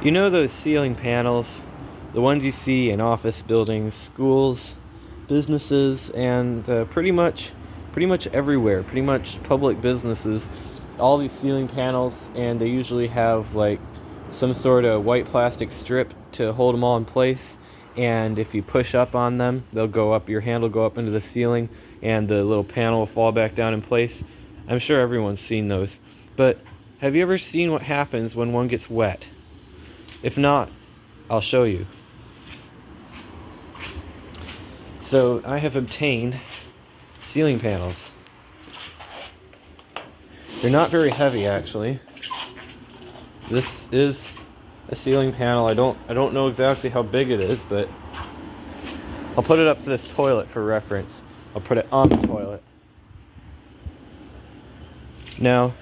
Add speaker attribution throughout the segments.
Speaker 1: You know those ceiling panels, the ones you see in office buildings, schools, businesses, and pretty much everywhere, pretty much public businesses, all these ceiling panels, and they usually have like some sort of white plastic strip to hold them all in place. And if you push up on them, they'll go up, your hand will go up into the ceiling, and the little panel will fall back down in place. I'm sure everyone's seen those. But have you ever seen what happens when one gets wet? If not, I'll show you. So I have obtained ceiling panels. They're not very heavy, actually. This is a ceiling panel. I don't know exactly how big it is, but I'll put it up to this toilet for reference. I'll put it on the toilet. Now,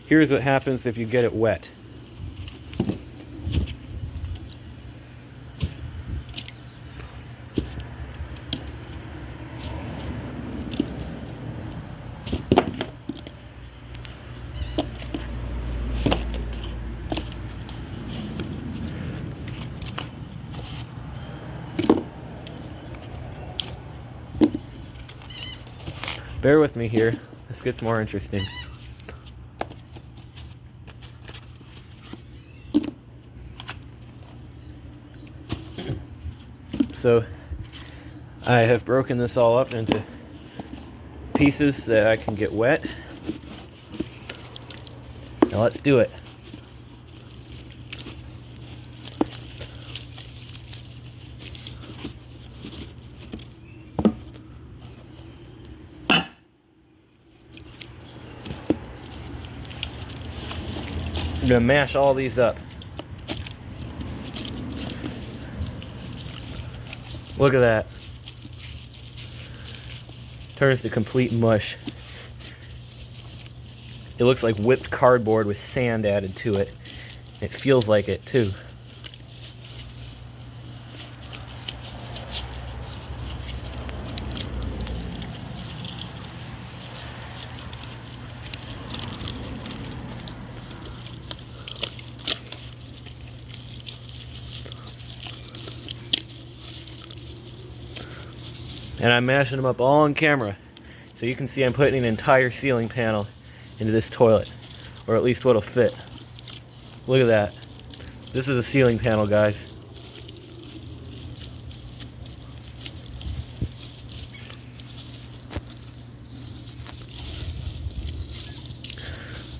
Speaker 1: here's what happens if you get it wet. Bear with me here. This gets more interesting. So I have broken this all up into pieces that I can get wet. Now let's do it. I'm gonna mash all these up. Look at that. Turns to complete mush. It looks like whipped cardboard with sand added to it. It feels like it too. And I'm mashing them up all on camera, so you can see I'm putting an entire ceiling panel into this toilet, or at least what'll fit. Look at that. This is a ceiling panel, guys.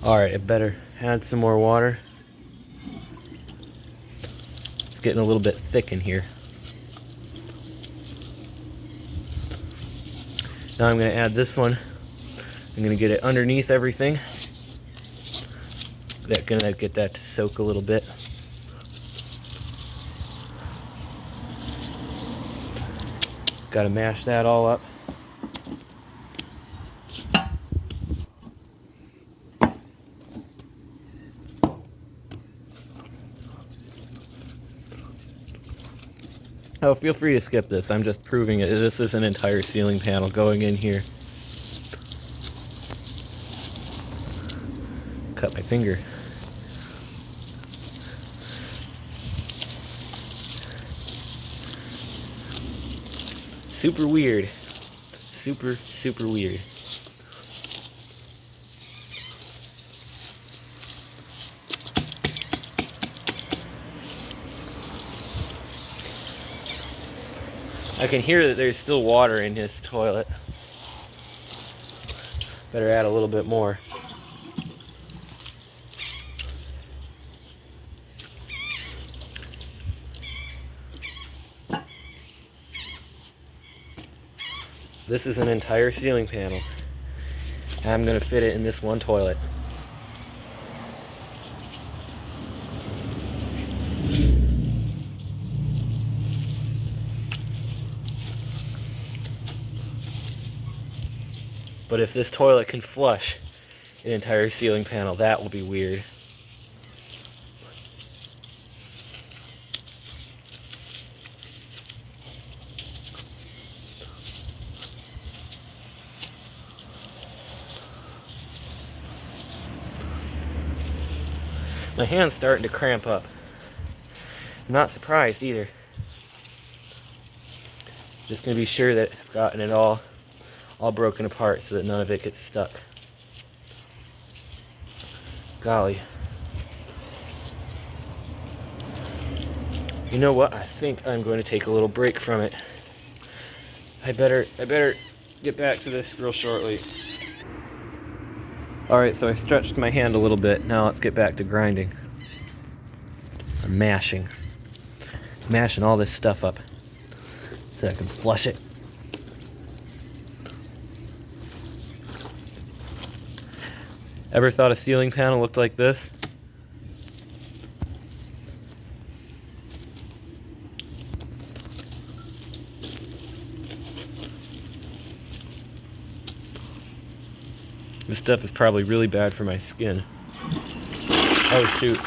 Speaker 1: Alright, I better add some more water. It's getting a little bit thick in here. Now I'm going to add this one. I'm going to get it underneath everything. Gonna get that to soak a little bit. Got to mash that all up. Oh, feel free to skip this. I'm just proving it. This is an entire ceiling panel going in here. Cut my finger. Super weird. Super weird. I can hear that there's still water in his toilet. Better add a little bit more. This is an entire ceiling panel. I'm going to fit it in this one toilet. But if this toilet can flush an entire ceiling panel, that will be weird. My hand's starting to cramp up. I'm not surprised either. Just gonna be sure that I've gotten it all broken apart so that none of it gets stuck. Golly. You know what? I think I'm going to take a little break from it. I better get back to this real shortly. Alright, so I stretched my hand a little bit. Now let's get back to grinding. Or mashing. Mashing all this stuff up so I can flush it. Ever thought a ceiling panel looked like this? This stuff is probably really bad for my skin. Oh shoot.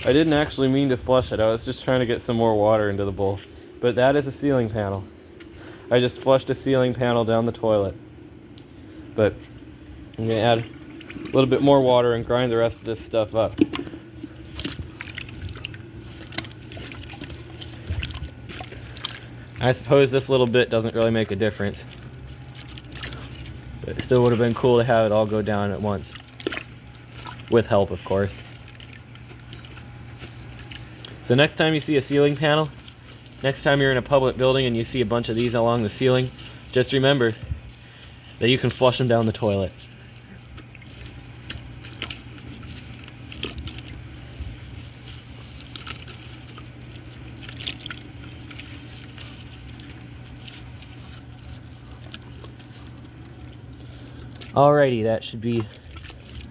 Speaker 1: I didn't actually mean to flush it. I was just trying to get some more water into the bowl. But that is a ceiling panel. I just flushed a ceiling panel down the toilet. But I'm gonna add a little bit more water and grind the rest of this stuff up. I suppose this little bit doesn't really make a difference. But it still would have been cool to have it all go down at once. With help, of course. So next time you see a ceiling panel, next time you're in a public building and you see a bunch of these along the ceiling, just remember that you can flush them down the toilet. Alrighty, that should be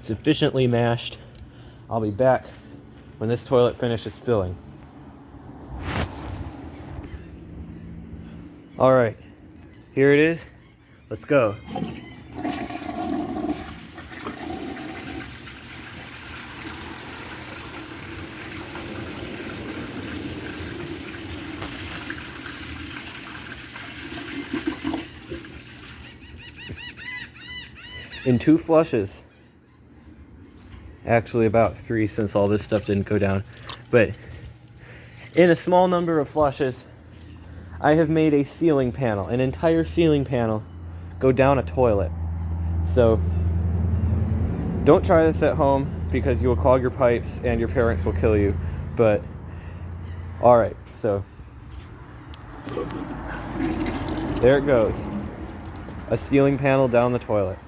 Speaker 1: sufficiently mashed. I'll be back when this toilet finishes filling. Alright, here it is. Let's go. In 2 flushes. Actually about 3 since all this stuff didn't go down. But in a small number of flushes, I have made a ceiling panel, an entire ceiling panel, go down a toilet. So don't try this at home because you will clog your pipes and your parents will kill you. But alright, so there it goes. A ceiling panel down the toilet.